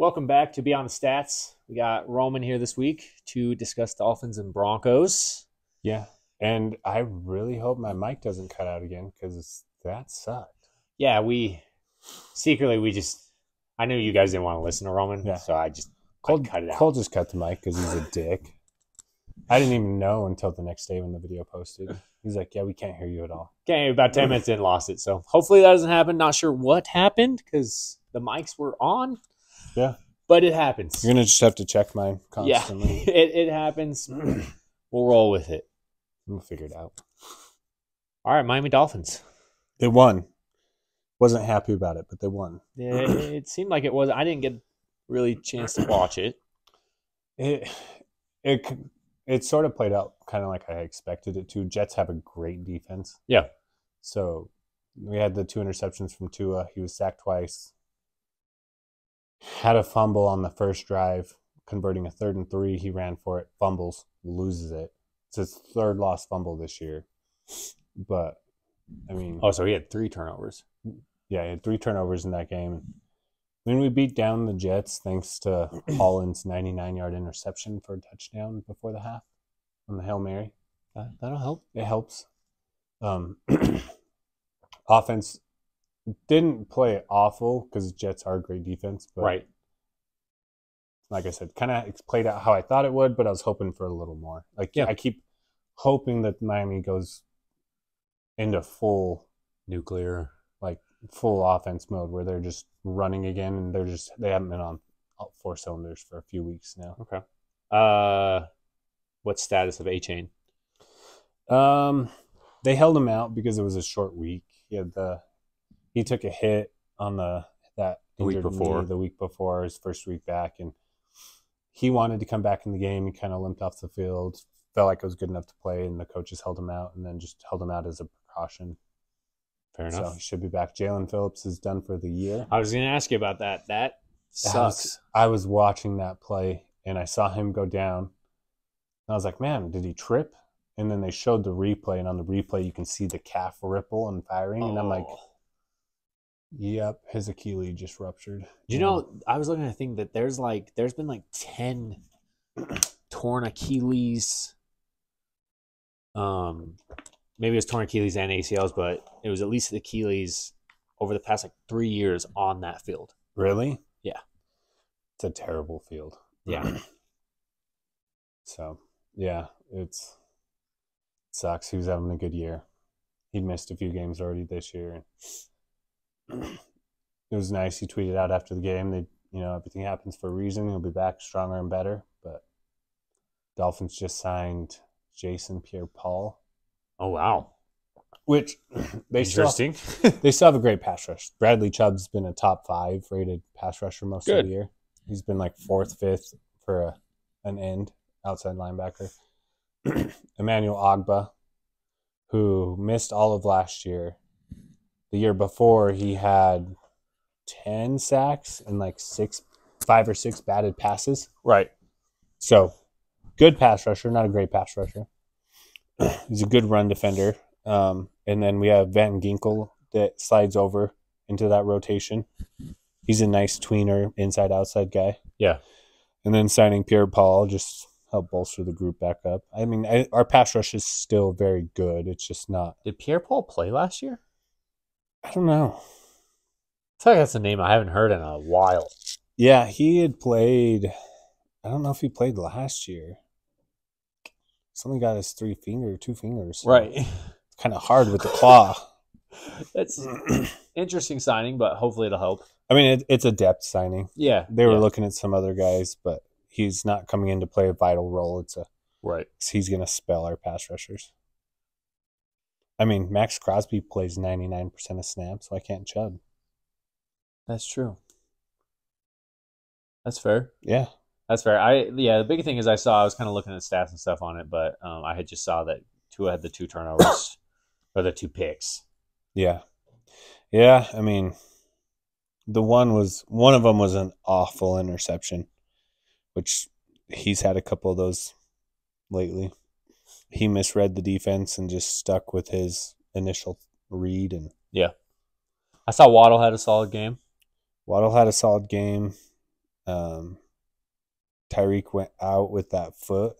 Welcome back to Beyond the Stats. We got Roman here this week to discuss Dolphins and Broncos. Yeah, and I really hope my mic doesn't cut out again because that sucked. Yeah, we I knew you guys didn't want to listen to Roman, Yeah. so I cut it out. Cole just cut the mic because he's a dick. I didn't even know until the next day when the video posted. He's like, yeah, we can't hear you at all. Okay, about 10 minutes in, lost it. So hopefully that doesn't happen. Not sure what happened because the mics were on. Yeah. But it happens. You're going to just have to check mine constantly. Yeah, it happens. We'll roll with it. We'll figure it out. All right, Miami Dolphins. They won. Wasn't happy about it, but they won. Yeah, it seemed like it was. I didn't get really a chance to watch it. It sort of played out kind of like I expected it to. Jets have a great defense. Yeah. So we had the 2 interceptions from Tua. He was sacked twice. Had a fumble on the first drive, converting a 3rd and 3. He ran for it, fumbles, loses it. It's his 3rd lost fumble this year. But, I mean... Oh, so he had 3 turnovers. Yeah, he had 3 turnovers in that game. When we beat down the Jets, thanks to Holland's 99-yard interception for a touchdown before the half on the Hail Mary. That'll help. It helps. Offense didn't play awful because Jets are a great defense. But right. Like I said, kind of played out how I thought it would, but I was hoping for a little more. I keep hoping that Miami goes into full nuclear, full offense mode where they're just running again and they haven't been on all 4 cylinders for a few weeks now. Okay. What's status of A-Chain? They held him out because it was a short week. He took a hit on the week before his first week back, and he wanted to come back in the game. He kind of limped off the field, felt like it was good enough to play, and the coaches held him out, and then just held him out as a precaution. Fair enough. So he should be back. Jalen Phillips is done for the year. I was going to ask you about that. That sucks. I was watching that play, and I saw him go down. And I was like, man, did he trip? And then they showed the replay, and on the replay you can see the calf ripple and firing. And I'm like, yep, his Achilles just ruptured. You know, I was looking at a thing that there's been 10 torn Achilles. Maybe it was torn Achilles and ACLs, but it was at least Achilles over the past 3 years on that field. Really? Yeah. It's a terrible field. Yeah. So, yeah, it sucks. He was having a good year. He'd missed a few games already this year. It was nice. He tweeted out after the game that, everything happens for a reason. He'll be back stronger and better. But Dolphins just signed Jason Pierre-Paul. Oh, wow. Which they still have a great pass rush. Bradley Chubb's been a top 5 rated pass rusher most of the year. He's been 4th, 5th for an end outside linebacker. Emmanuel Ogbah, who missed all of last year. The year before, he had 10 sacks and 5 or 6 batted passes. Right. So, good pass rusher, not a great pass rusher. He's a good run defender. And then we have Van Ginkel that slides over into that rotation. He's a nice tweener, inside-outside guy. Yeah. And then signing Pierre-Paul just help bolster the group back up. I mean, our pass rush is still very good. It's just not. Did Pierre-Paul play last year? I don't know. I feel like that's a name I haven't heard in a while. Yeah, he had played. I don't know if he played last year. Something got his 2 fingers. Right. It's kind of hard with the claw. That's interesting signing, but hopefully it'll help. I mean, it's a depth signing. Yeah. They were looking at some other guys, but he's not coming in to play a vital role. He's going to spell our pass rushers. I mean, Max Crosby plays 99% of snaps. Why can't Chubb? That's true. That's fair. Yeah. That's fair. The big thing is I was kind of looking at stats and stuff on it, but I had just saw that Tua had the 2 turnovers or the 2 picks. Yeah. Yeah, I mean, one of them was an awful interception, which he's had a couple of those lately. He misread the defense and just stuck with his initial read. And yeah. I saw Waddle had a solid game. Waddle had a solid game. Tyreek went out with that foot.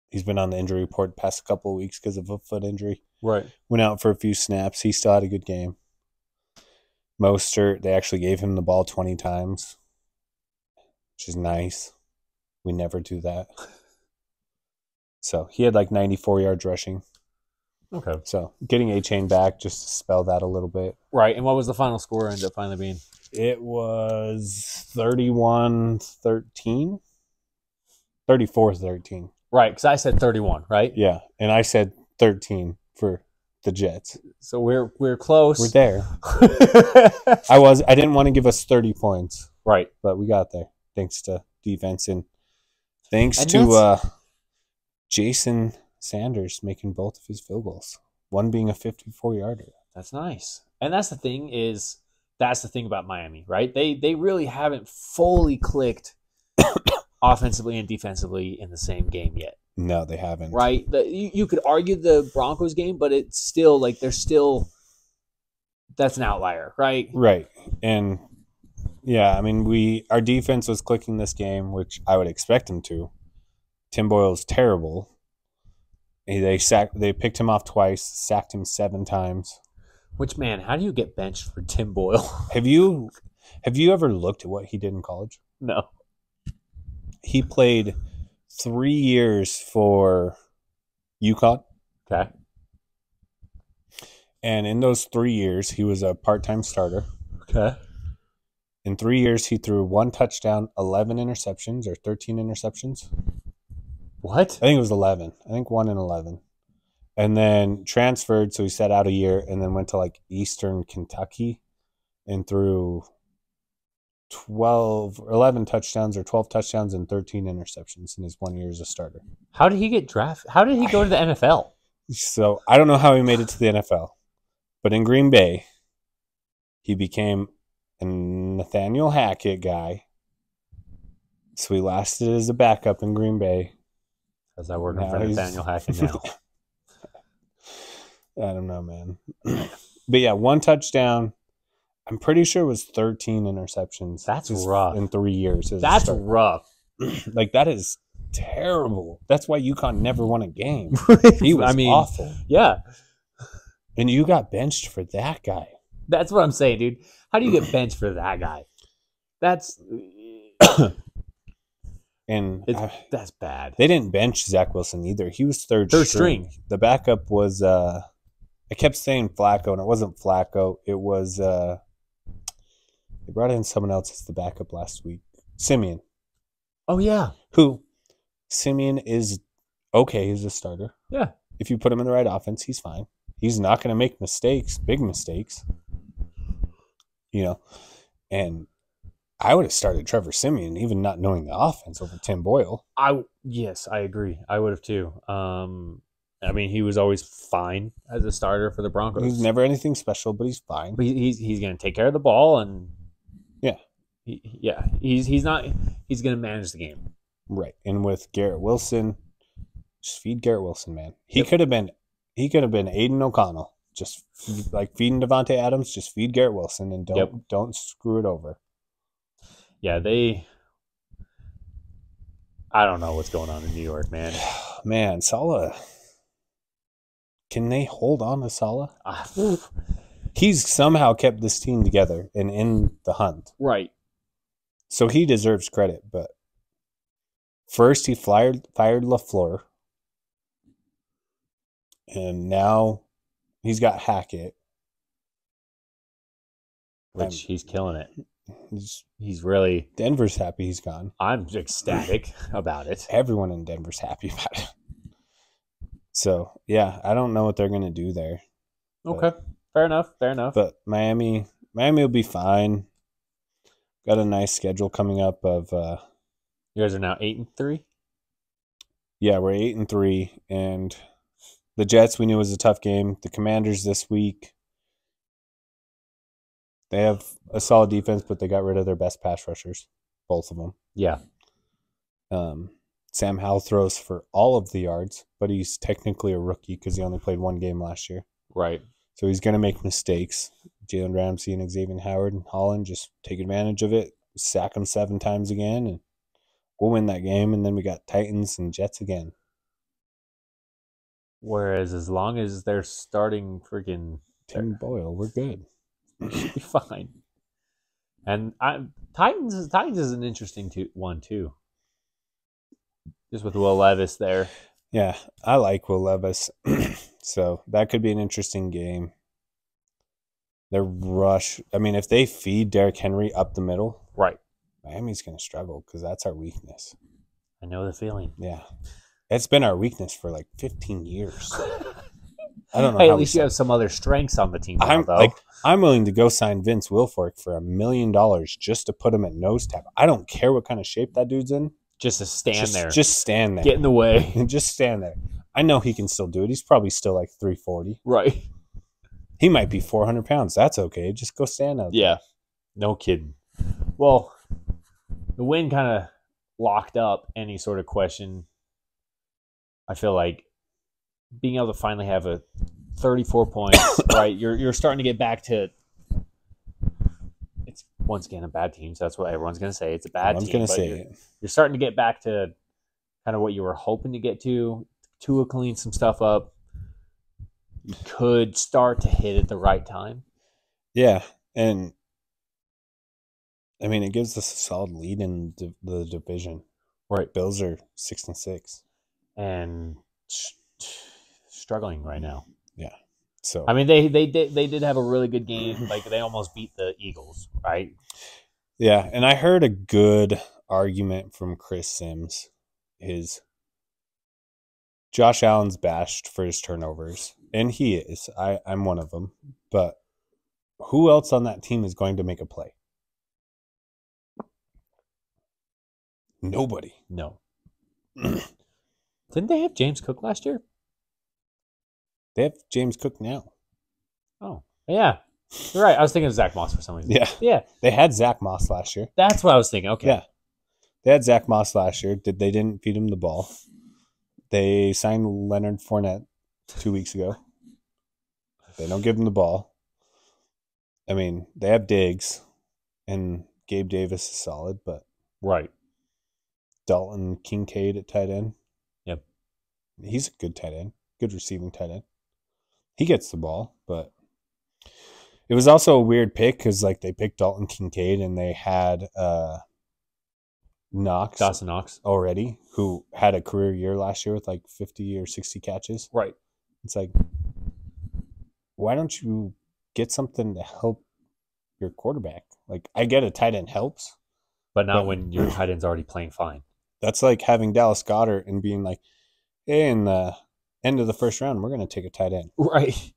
He's been on the injury report the past couple of weeks because of a foot injury. Right. Went out for a few snaps. He still had a good game. Mostert, they actually gave him the ball 20 times, which is nice. We never do that. So he had like 94 yards rushing. Okay. So getting A-Chain back just to spell that a little bit. Right. And what was the final score end up finally being? It was 31-13. 34-13. Right, because I said 31, right? Yeah, and I said 13 for the Jets. So we're close. We're there. I didn't want to give us 30 points. Right. But we got there thanks to defense and thanks to Jason Sanders making both of his field goals. One being a 54-yarder. That's nice. And that's the thing about Miami, right? They really haven't fully clicked offensively and defensively in the same game yet. No, they haven't. Right? You could argue the Broncos game, but it's still like that's an outlier, right? Right. And yeah, I mean, our defense was clicking this game, which I would expect him to. Tim Boyle's terrible. They picked him off twice, sacked him 7 times. Which, man, how do you get benched for Tim Boyle? Have you ever looked at what he did in college? No. He played 3 years for UConn. Okay. And in those 3 years, he was a part-time starter. Okay. In 3 years, he threw 1 touchdown, 11 interceptions, or 13 interceptions. What? I think it was 11. I think 1 in 11. And then transferred, so he sat out a year, and then went to like Eastern Kentucky and threw 11 touchdowns or 12 touchdowns and 13 interceptions in his 1 year as a starter. How did he get drafted? How did he go to the NFL? So I don't know how he made it to the NFL, but in Green Bay, he became a Nathaniel Hackett guy. So he lasted as a backup in Green Bay. Because I work for Nathaniel Hackett now. I don't know, man. But yeah, 1 touchdown. I'm pretty sure it was 13 interceptions. That's rough. In 3 years. That's rough. Like, that is terrible. That's why UConn never won a game. He was awful. Yeah. And you got benched for that guy. That's what I'm saying, dude. How do you get benched for that guy? That's that's bad. They didn't bench Zach Wilson either. He was third string. The backup was I kept saying Flacco, and it wasn't Flacco. It was they brought in someone else as the backup last week. Simeon. Oh yeah. Simeon is okay as a starter. Yeah. If you put him in the right offense, he's fine. He's not going to make mistakes, big mistakes. And I would have started Trevor Simeon, even not knowing the offense, over Tim Boyle. Yes, I agree. I would have too. I mean, he was always fine as a starter for the Broncos. He's never anything special, but he's fine. But he's going to take care of the ball, and yeah, he's going to manage the game. Right. And with Garrett Wilson, just feed Garrett Wilson, man. He could have been Aiden O'Connell, just like feeding Devontae Adams. Just feed Garrett Wilson and don't screw it over. Yeah, I don't know what's going on in New York, man. Man, Saleh. Can they hold on to Saleh? He's somehow kept this team together and in the hunt. Right. So he deserves credit, but first he fired LaFleur, and now he's got Hackett. Which he's killing it. He's really... Denver's happy he's gone. I'm ecstatic about it. Everyone in Denver's happy about it. So, yeah, I don't know what they're going to do there. Okay. Fair enough. But Miami will be fine. Got a nice schedule coming up of... you guys are now 8-3? Yeah, we're 8-3. And the Jets, we knew was a tough game. The Commanders this week... They have a solid defense, but they got rid of their best pass rushers, both of them. Yeah. Sam Howell throws for all of the yards, but he's technically a rookie because he only played 1 game last year. Right. So he's going to make mistakes. Jalen Ramsey and Xavier Howard and Holland just take advantage of it. sack them 7 times again, and we'll win that game. And then we got Titans and Jets again. Whereas as long as they're starting freaking Tim Boyle, we're good. they should be fine. And Titans is an interesting one too. Just with Will Levis there. Yeah, I like Will Levis. So that could be an interesting game. Their rush, I mean, if they feed Derrick Henry up the middle, right, Miami's going to struggle because that's our weakness. I know the feeling. Yeah. It's been our weakness for like 15 years. I don't know. Hey, at least you have some other strengths on the team now, though. I'm willing to go sign Vince Wilfork for $1 million just to put him at nose tackle. I don't care what kind of shape that dude's in. Just to stand there. Just stand there. Get in the way. Just stand there. I know he can still do it. He's probably still like 340. Right. He might be 400 pounds. That's okay. Just go stand out there. Yeah. No kidding. Well, the win kind of locked up any sort of question. I feel like being able to finally have a 34 points, right? You're starting to get back to. It's once again a bad team, so that's what everyone's going to say. It's a bad team. Everyone's going to say it. You're starting to get back to kind of what you were hoping to get to. Tua cleaned some stuff up. You could start to hit at the right time. Yeah, and I mean it gives us a solid lead in the division. Right, Bills are 6-6, and struggling right now. Yeah, so I mean they did have a really good game. Like they almost beat the Eagles, right? Yeah, and I heard a good argument from Chris Sims. Josh Allen's bashed for his turnovers, and he is. I'm one of them. But who else on that team is going to make a play? Nobody. No. Didn't they have James Cook last year? They have James Cook now. Oh, yeah. You're right. I was thinking of Zach Moss for some reason. Yeah. They had Zach Moss last year. That's what I was thinking. Okay. Yeah. They had Zach Moss last year. They didn't feed him the ball. They signed Leonard Fournette 2 weeks ago. They don't give him the ball. I mean, they have Diggs, and Gabe Davis is solid, but right. Dalton Kincaid at tight end. Yep. He's a good tight end, good receiving tight end. He gets the ball, but it was also a weird pick because like they picked Dalton Kincaid and they had Dawson Knox already, who had a career year last year with like 50 or 60 catches. Right. It's like, why don't you get something to help your quarterback? Like, I get a tight end helps. But not when your tight end's already playing fine. That's like having Dallas Goedert and being like, hey, in the end of the first round, we're going to take a tight end. Right.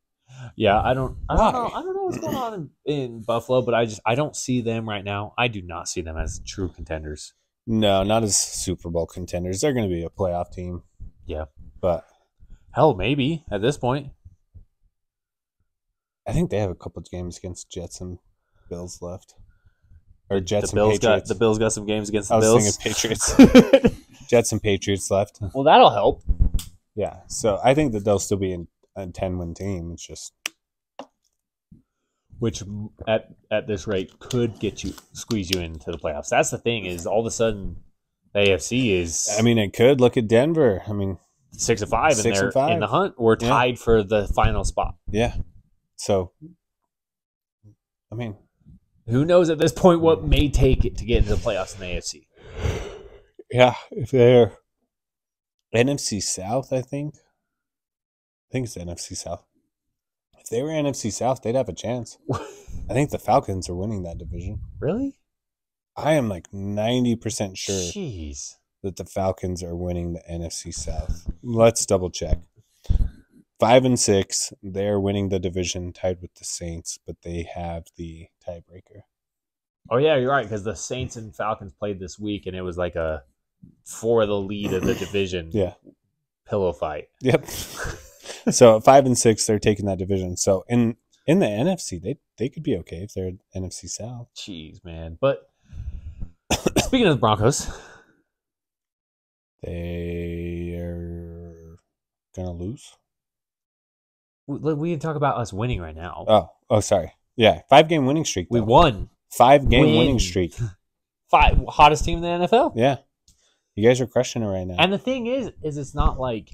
Yeah, I don't know what's going on in Buffalo, but I don't see them right now. I do not see them as true contenders. No, not as Super Bowl contenders. They're going to be a playoff team. Yeah. But hell, maybe at this point. I think they have a couple of games against Jets and Bills left. Or Jets and Patriots. The Bills got some games against the Bills. I was thinking Patriots. Jets and Patriots left. Well, that'll help. Yeah. So I think that they'll still be a 10-win team. It's just... Which at this rate could squeeze you into the playoffs. That's the thing is all of a sudden the AFC is. I mean, it could look at Denver. I mean, 6-5 and they're in the hunt. We're tied for the final spot. Yeah. So, I mean, who knows at this point what may take it to get into the playoffs in the AFC? Yeah, if they're NFC South, I think it's the NFC South. If they were NFC South, they'd have a chance. I think the Falcons are winning that division. Really? I am like 90% sure Jeez. that the Falcons are winning the NFC South. Let's double check. 5-6, they're winning the division tied with the Saints, but they have the tiebreaker. Oh, yeah, you're right, because the Saints and Falcons played this week, and it was like a for the lead of the division pillow fight. Yep. So at 5-6, they're taking that division. So in the NFC, they could be okay if they're NFC South. Jeez, man. But speaking of the Broncos, they are gonna lose. We talk about us winning right now. Oh, sorry. Yeah, 5-game winning streak. We won. 5-game winning streak. hottest team in the NFL. Yeah. You guys are crushing it right now. And the thing is it's not like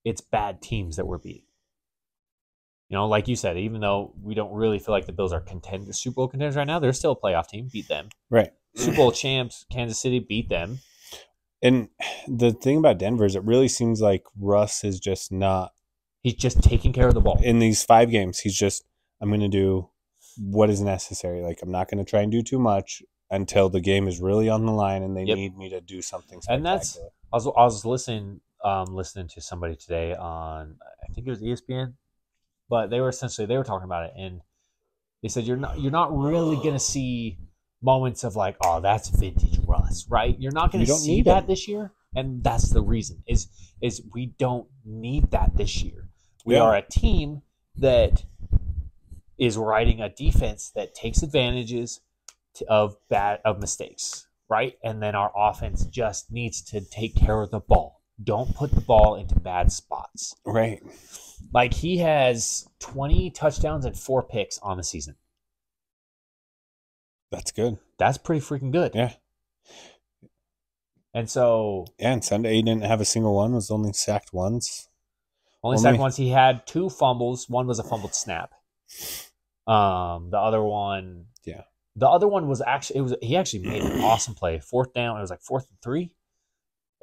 it's bad teams that we're beating. You know, like you said, even though we don't really feel like the Bills are Super Bowl contenders right now, they're still a playoff team. Beat them. Right. Super Bowl champs, Kansas City, beat them. And the thing about Denver is it really seems like Russ is just not. He's just taking care of the ball. In these 5 games, he's just, I'm going to do what is necessary. Like, I'm not going to try and do too much until the game is really on the line and they need me to do something spectacular. And that's, I was listening to somebody today on, I think it was ESPN, but they were talking about it, and they said you're not really going to see moments of like, oh, that's vintage Russ, right? You're not going to see that this year, and that's the reason is we don't need that this year. We are a team that is riding a defense that takes advantages of mistakes, right? And then our offense just needs to take care of the ball. Don't put the ball into bad spots. Right. Like, he has 20 touchdowns and 4 picks on the season. That's good. That's pretty freaking good. Yeah. And so... Yeah, and Sunday he didn't have a single one. Was only sacked once. Sacked once. He had 2 fumbles. One was a fumbled snap. The other one... Yeah. The other one was actually... He actually made an awesome play. 4th down. It was like 4th and 3.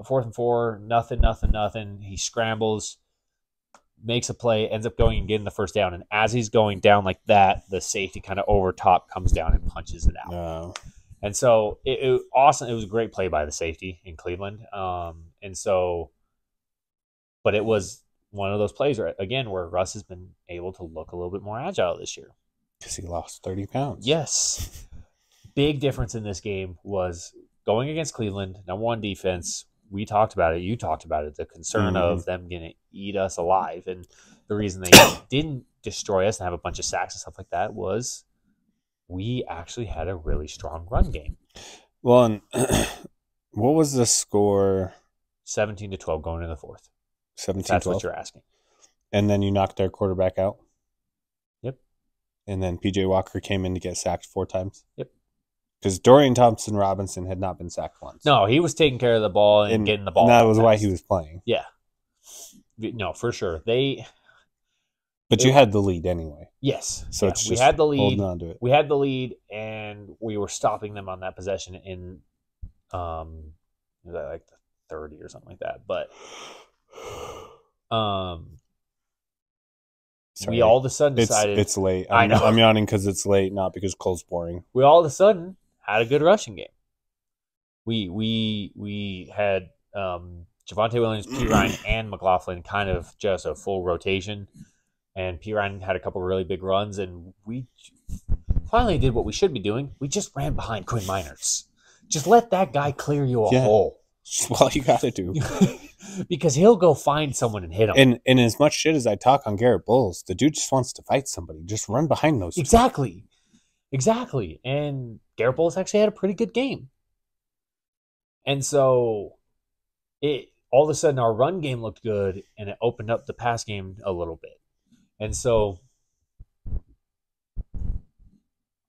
4th and 4. Nothing. He scrambles. Makes a play, ends up going and getting the first down. And as he's going down like that, the safety kind of over top comes down and punches it out. No. And so it awesome. It was a great play by the safety in Cleveland. And so, but it was one of those plays where Russ has been able to look a little bit more agile this year. Because he lost 30 pounds. Yes. Big difference in this game was going against Cleveland, number 1 defense. We talked about it. You talked about it. The concern of them going to eat us alive. And the reason they didn't destroy us and have a bunch of sacks and stuff like that was we actually had a really strong run game. Well, and what was the score? 17-12 going into the 4th. 17-12? That's what you're asking. And then you knocked their quarterback out? Yep. And then P.J. Walker came in to get sacked 4 times? Yep. Because Dorian Thompson-Robinson had not been sacked once. No, he was taking care of the ball and getting the ball. And that was why he was playing. Yeah. No, for sure. But you had the lead anyway. Yes. So yeah, it's just we had the lead. Holding on to it. We had the lead, and we were stopping them on that possession in like the 30 or something like that. But we all of a sudden decided it's late. I know. I'm yawning because it's late, not because Cole's boring. We all of a sudden had a good rushing game. We had Javonte Williams, P. Ryan, and McLaughlin kind of just a full rotation. And P. Ryan had a couple of really big runs, and we finally did what we should be doing. We just ran behind Quinn Miners. Just let that guy clear you a hole. That's all you got to do. Because he'll go find someone and hit him. And as much shit as I talk on Garrett Bowles, the dude just wants to fight somebody. Just run behind those. Exactly. And Garrett Bowles actually had a pretty good game. And so all of a sudden our run game looked good, and it opened up the pass game a little bit. And so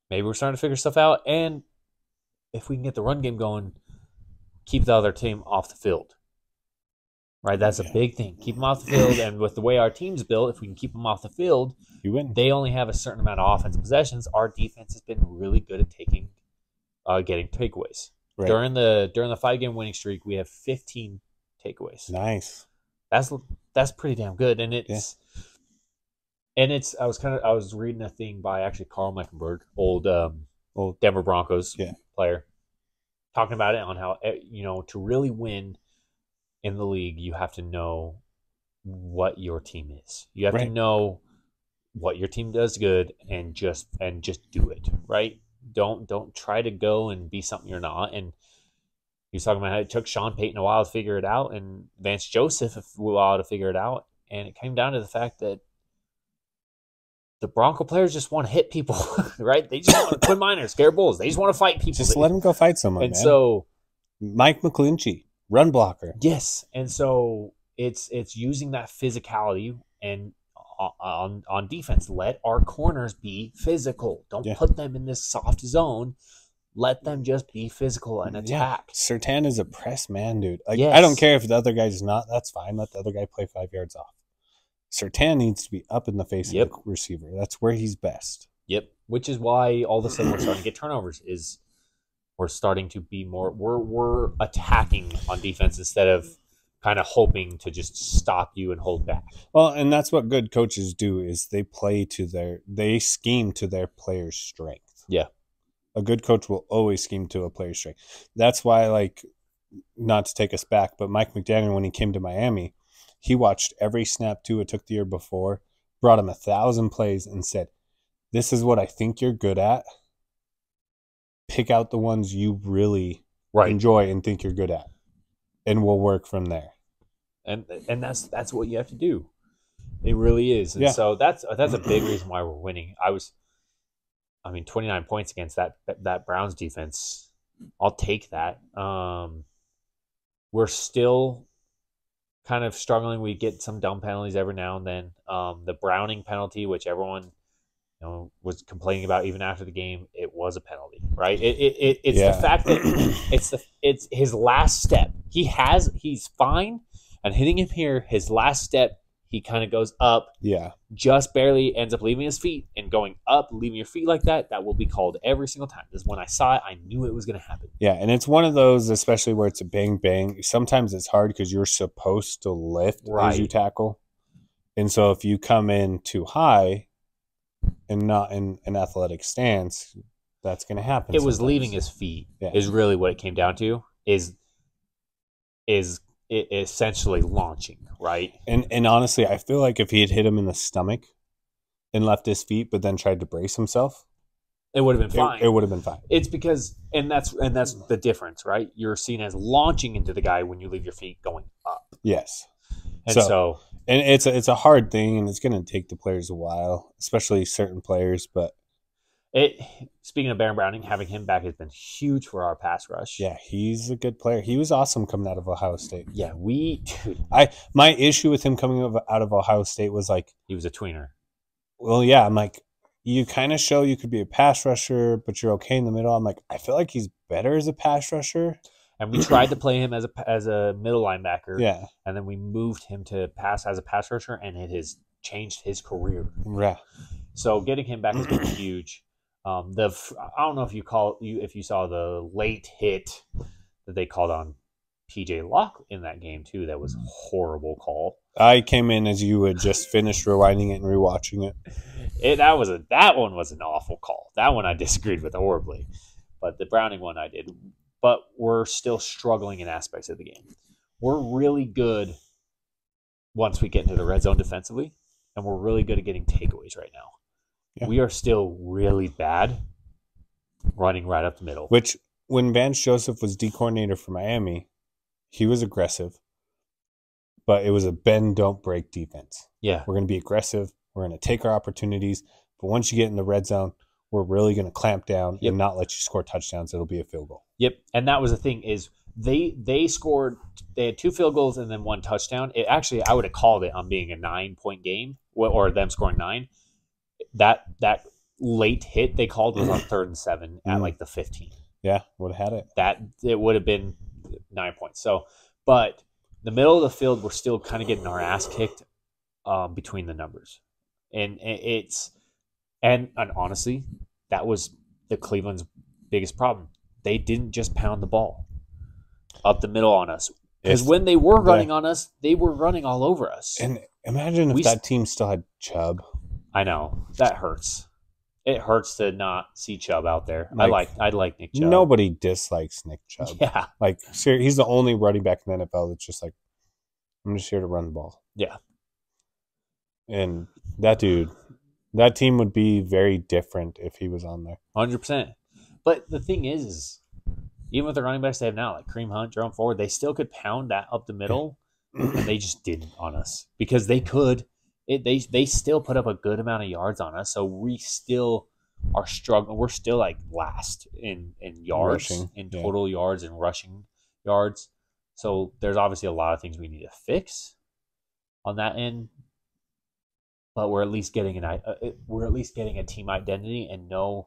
maybe we're starting to figure stuff out. And if we can get the run game going, keep the other team off the field. Right? That's a big thing. Keep them off the field. And with the way our team's built, if we can keep them off the field, you win. They only have a certain amount of offensive possessions. Our defense has been really good at getting takeaways. Right. During the 5-game winning streak, we have 15 takeaways. Nice. That's pretty damn good. And I was reading a thing by actually Carl Mecklenburg, old Denver Broncos player, talking about it on how, to really win in the league, you have to know what your team is. You have to know what your team does good and just do it, right? Don't try to go and be something you're not. And he was talking about how it took Sean Payton a while to figure it out, and Vance Joseph a while to figure it out. And it came down to the fact that the Bronco players just want to hit people, right? They just want to Quinn Miners, Garrett Bowles. They just want to fight people. Just let them go fight someone, and man. So Mike McClinchy, run blocker. Yes. And so it's using that physicality and on defense. Let our corners be physical. Don't put them in this soft zone Let them just be physical and attack. Yeah. Surtain is a press man, dude. Like, Yes. I don't care if the other guy's not. That's fine. Let the other guy play 5 yards off. Surtain needs to be up in the face of the receiver. That's where he's best. Yep. Which is why all of a sudden we're starting to get turnovers. Is we're starting to be more. We're attacking on defense instead of kind of hoping to just stop you and hold back. Well, and that's what good coaches do is they scheme to their players' strength. Yeah. A good coach will always scheme to a player's strength. That's why, like, not to take us back, but Mike McDaniel, when he came to Miami, he watched every snap Tua took the year before, brought him 1,000 plays and said, this is what I think you're good at. Pick out the ones you really enjoy and think you're good at. And we'll work from there. And that's what you have to do. It really is. And so that's a big reason why we're winning. 29 points against that Browns defense. I'll take that. We're still kind of struggling. We get some dumb penalties every now and then. The Browning penalty, which everyone was complaining about even after the game, it was a penalty, right? It's the fact that it's his last step. He's fine, and hitting him here, his last step, he kind of goes up, just barely ends up leaving his feet and going up, leaving your feet like that. That will be called every single time. Because when I saw it, I knew it was going to happen. Yeah, and it's one of those, especially where it's a bang bang. Sometimes it's hard because you're supposed to lift as you tackle, and so if you come in too high and not in an athletic stance, that's going to happen. It was leaving his feet is really what it came down to. Is it essentially launching, right? And honestly, I feel like if he had hit him in the stomach and left his feet, but then tried to brace himself, it would have been fine. It would have been fine. It's because, and that's the difference, right? You're seen as launching into the guy when you leave your feet going up. Yes. And so it's a hard thing, and it's going to take the players a while, especially certain players. But speaking of Baron Browning, having him back has been huge for our pass rush. Yeah, he's a good player. He was awesome coming out of Ohio State. Yeah, my issue with him coming out of Ohio State was like he was a tweener. Well, yeah, I'm like, you kind of show you could be a pass rusher, but you're okay in the middle. I'm like, I feel like he's better as a pass rusher. And we tried to play him as a middle linebacker. Yeah. And then we moved him to pass as a pass rusher, and it has changed his career. Yeah. So getting him back has been huge. I don't know if you saw the late hit that they called on PJ Locke in that game too. That was a horrible call. I came in as you had just finished rewinding it and rewatching it. That one was an awful call. That one I disagreed with horribly, but the Browning one I did. But we're still struggling in aspects of the game. We're really good once we get into the red zone defensively, and we're really good at getting takeaways right now. Yeah. We are still really bad running right up the middle. Which, when Vance Joseph was D coordinator for Miami, he was aggressive, but it was a bend, don't break defense. Yeah. We're going to be aggressive. We're going to take our opportunities. But once you get in the red zone, we're really going to clamp down and not let you score touchdowns. It'll be a field goal. Yep. And that was the thing is they scored – they had 2 field goals and then 1 touchdown. Actually, I would have called it on being a 9-point game or them scoring 9. That late hit they called was on 3rd and 7 at like the 15. Yeah, would have had it. It would have been 9 points. So, but the middle of the field, we're still kind of getting our ass kicked between the numbers. And honestly, that was the Cleveland's biggest problem. They didn't just pound the ball up the middle on us. Because when they were running on us, they were running all over us. And imagine if that team still had Chubb. I know. That hurts. It hurts to not see Chubb out there. I like Nick Chubb. Nobody dislikes Nick Chubb. Yeah. Like, seriously, he's the only running back in the NFL that's just like, I'm just here to run the ball. Yeah. And that team would be very different if he was on there. 100%. But the thing is, even with the running backs they have now, like Kareem Hunt, Jerome Ford, they still could pound that up the middle, and they just didn't on us. Because they could. They still put up a good amount of yards on us, so we still are struggling. We're still like last in yards, total yards and rushing yards. So there's obviously a lot of things we need to fix on that end. But we're at least getting a team identity and know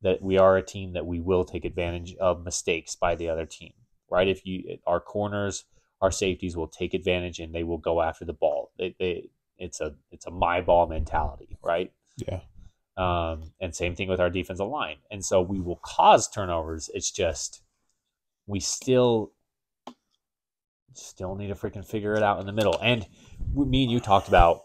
that we are a team that we will take advantage of mistakes by the other team, right? Our corners, our safeties will take advantage and they will go after the ball. It's a my ball mentality, right? Yeah. And same thing with our defensive line. And so we will cause turnovers. It's just we still need to freaking figure it out in the middle. And me and you talked about,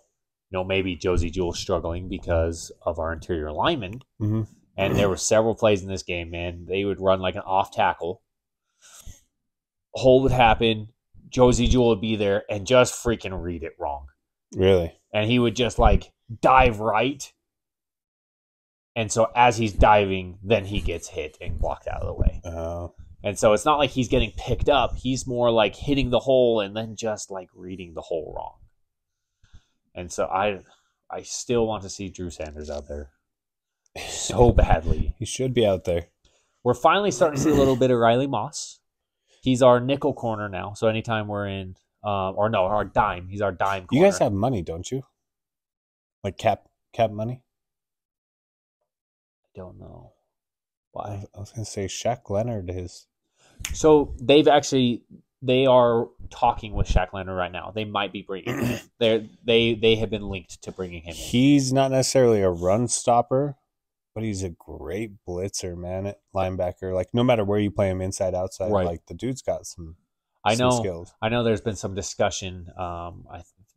maybe Josie Jewell struggling because of our interior linemen. Mm-hmm. And there were several plays in this game, man. They would run like an off tackle. A hole would happen. Josie Jewell would be there and just freaking read it wrong. Really? And he would just like dive right. And so as he's diving, then he gets hit and blocked out of the way. Oh. And so it's not like he's getting picked up. He's more like hitting the hole and then just like reading the hole wrong. And so I still want to see Drew Sanders out there so badly. He should be out there. We're finally starting to see a little bit of Riley Moss. He's our nickel corner now. So anytime we're in, our dime. He's our dime corner. You guys have money, don't you? Like cap money? I don't know why. I was going to say Shaq Leonard is. So they are talking with Shaq Leonard right now. They might be bringing him in. They have been linked to bringing him in. He's not necessarily a run stopper, but he's a great blitzer, man, at linebacker. Like, no matter where you play him, inside, outside, right. Like, the dude's got some skills. I know there's been some discussion,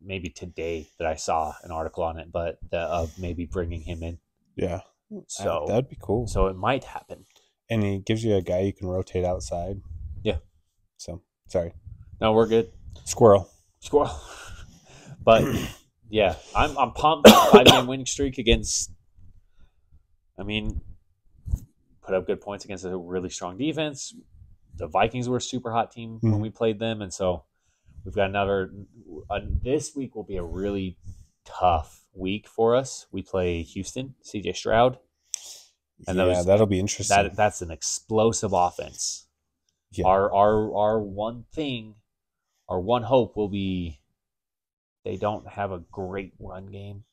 maybe today that I saw an article on it, but of maybe bringing him in. Yeah. So that'd be cool. So it might happen. And he gives you a guy you can rotate outside. Yeah. So, sorry. No, we're good. Squirrel. But yeah, I'm pumped. 5-game winning streak against. Put up good points against a really strong defense. The Vikings were a super hot team when we played them, and so we've got another. This week will be a really tough week for us. We play Houston, CJ Stroud, and that'll be interesting. That's an explosive offense. Yeah. Our one hope will be they don't have a great run game.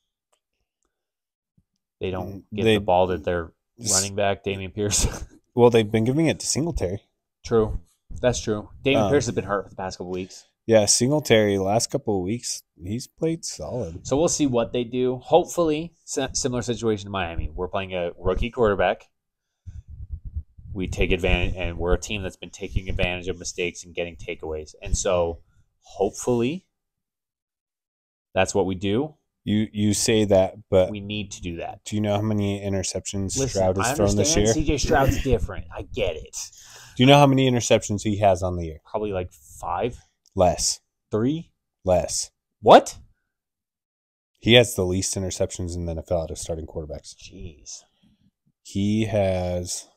They don't get the ball that their running back, Dameon Pierce. Well, they've been giving it to Singletary. True. That's true. Dameon Pierce has been hurt the past couple weeks. Yeah, Singletary, last couple of weeks, he's played solid. So we'll see what they do. Hopefully, similar situation to Miami. We're playing a rookie quarterback. We take advantage, and we're a team that's been taking advantage of mistakes and getting takeaways. And so, hopefully, that's what we do. You say that, but we need to do that. Do you know how many interceptions Stroud has thrown this year? CJ Stroud's different. I get it. Do you know how many interceptions he has on the year? Probably like 5. Less. 3? Less. What? He has the least interceptions in the NFL out of starting quarterbacks. Jeez. He has,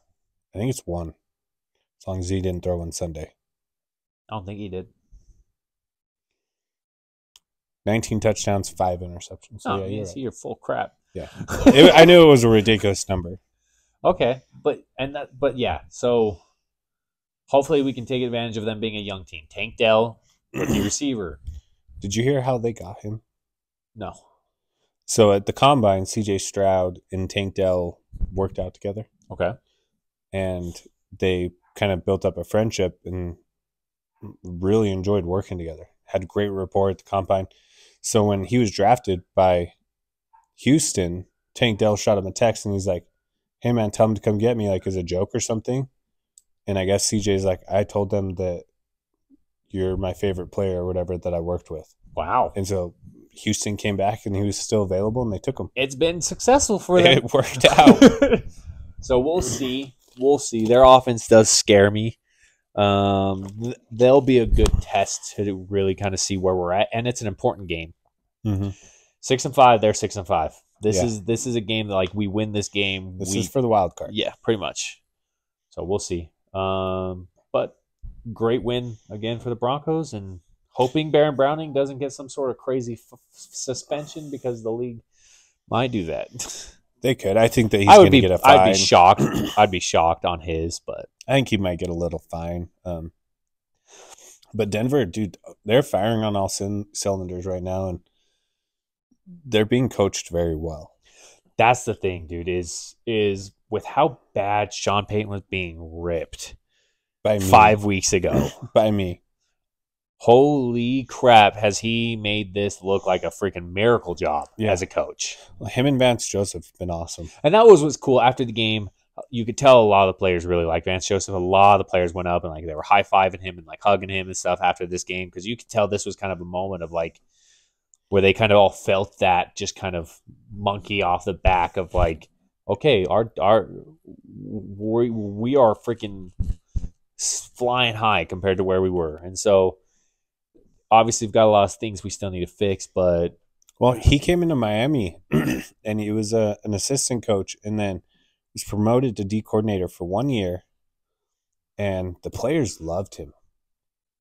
I think it's 1. As long as he didn't throw one Sunday. I don't think he did. 19 touchdowns, 5 interceptions. So yeah, you see your full crap. Yeah. I knew it was a ridiculous number. Okay. But yeah, so hopefully we can take advantage of them being a young team. Tank Dell, rookie receiver. Did you hear how they got him? No. So at the Combine, CJ Stroud and Tank Dell worked out together. Okay. And they kind of built up a friendship and really enjoyed working together. Had a great rapport at the Combine. So when he was drafted by Houston, Tank Dell shot him a text and he's like, "Hey man, tell him to come get me," like as a joke or something. And I guess CJ's like, "I told them that you're my favorite player or whatever that I worked with." Wow. And so Houston came back and he was still available and they took him. It's been successful for them. It worked out. So we'll see. We'll see. Their offense does scare me. They'll be a good test to really kind of see where we're at, and it's an important game. 6-5, they're 6-5. This is a game that, like, we win this game. This is for the wild card. Yeah, pretty much. So we'll see. But great win again for the Broncos, and hoping Baron Browning doesn't get some sort of crazy suspension because the league might do that. They could. I think that he's going to get a fine. I'd be shocked. I'd be shocked on his, but I think he might get a little fine. But Denver, dude, they're firing on all cylinders right now, and they're being coached very well. That's the thing, dude, is with how bad Sean Payton was being ripped by me. 5 weeks ago. By me. Holy crap, has he made this look like a freaking miracle job as a coach. Well, him and Vance Joseph have been awesome. And that was what's cool. After the game, you could tell a lot of the players really liked Vance Joseph. A lot of the players went up and like they were high-fiving him and like hugging him and stuff after this game because you could tell this was kind of a moment of like where they kind of all felt that just kind of monkey off the back of like, okay, we are freaking flying high compared to where we were. And so obviously we've got a lot of things we still need to fix, but well, he came into Miami and he was an assistant coach and then was promoted to D coordinator for 1 year, and the players loved him.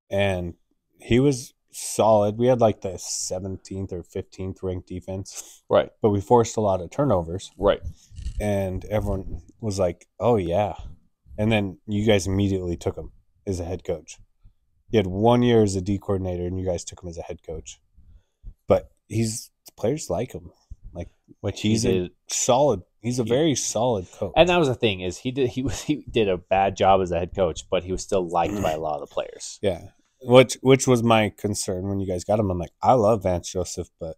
And he was solid. We had like the 17th or 15th ranked defense. Right. But we forced a lot of turnovers. Right. And everyone was like, oh, yeah. And then you guys immediately took him as a head coach. He had 1 year as a D coordinator, and you guys took him as a head coach. But players like him. Like he's a solid. He's a very solid coach. And that was the thing is he did a bad job as a head coach, but he was still liked by a lot of the players. Yeah, which was my concern when you guys got him. I'm like, I love Vance Joseph, but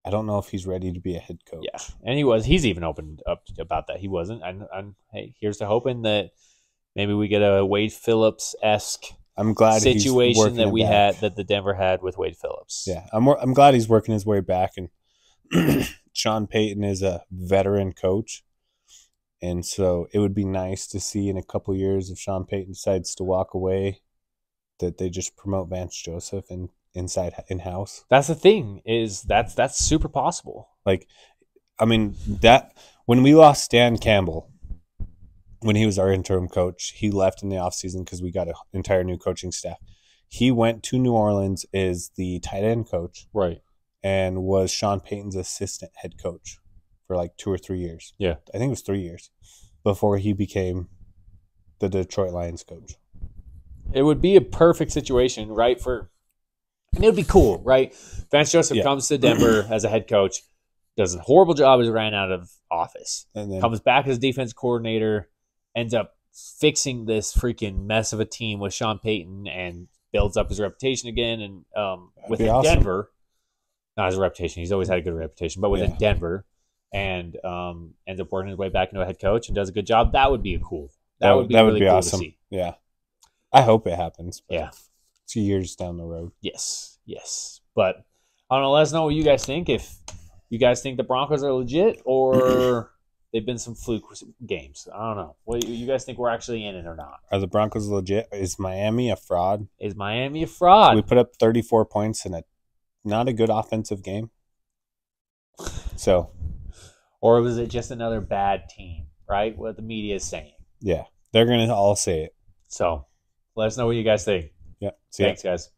I don't know if he's ready to be a head coach. Yeah, and he was. He's even opened up about that. He wasn't. And hey, here's to hoping that maybe we get a Wade Phillips-esque situation that we had that the Denver had with Wade Phillips. Yeah, I'm glad he's working his way back, and Sean Payton is a veteran coach, and so it would be nice to see in a couple years if Sean Payton decides to walk away, that they just promote Vance Joseph and in-house. That's the thing is that's super possible. Like, I mean that when we lost Stan Campbell, when he was our interim coach, he left in the offseason because we got an entire new coaching staff. He went to New Orleans as the tight end coach. Right. And was Sean Payton's assistant head coach for like 2 or 3 years. Yeah. I think it was 3 years before he became the Detroit Lions coach. It would be a perfect situation, right? And it would be cool, right? Vance Joseph comes to Denver as a head coach, does a horrible job as ran out of office, and then comes back as defense coordinator, ends up fixing this freaking mess of a team with Sean Payton and builds up his reputation again. And within awesome. Denver, not his reputation, he's always had a good reputation, but within Denver, and ends up working his way back into a head coach and does a good job. That would be cool. That would be really cool awesome. To see. Yeah. I hope it happens. Yeah. 2 years down the road. Yes. But I don't know. Let us know what you guys think. If you guys think the Broncos are legit or they've been some fluke games. I don't know. What do you guys think we're actually in it or not? Are the Broncos legit? Is Miami a fraud? Is Miami a fraud? We put up 34 points in not a good offensive game. So, or was it just another bad team, right? What the media is saying. Yeah. They're going to all say it. So, let us know what you guys think. Yeah. Thanks, guys.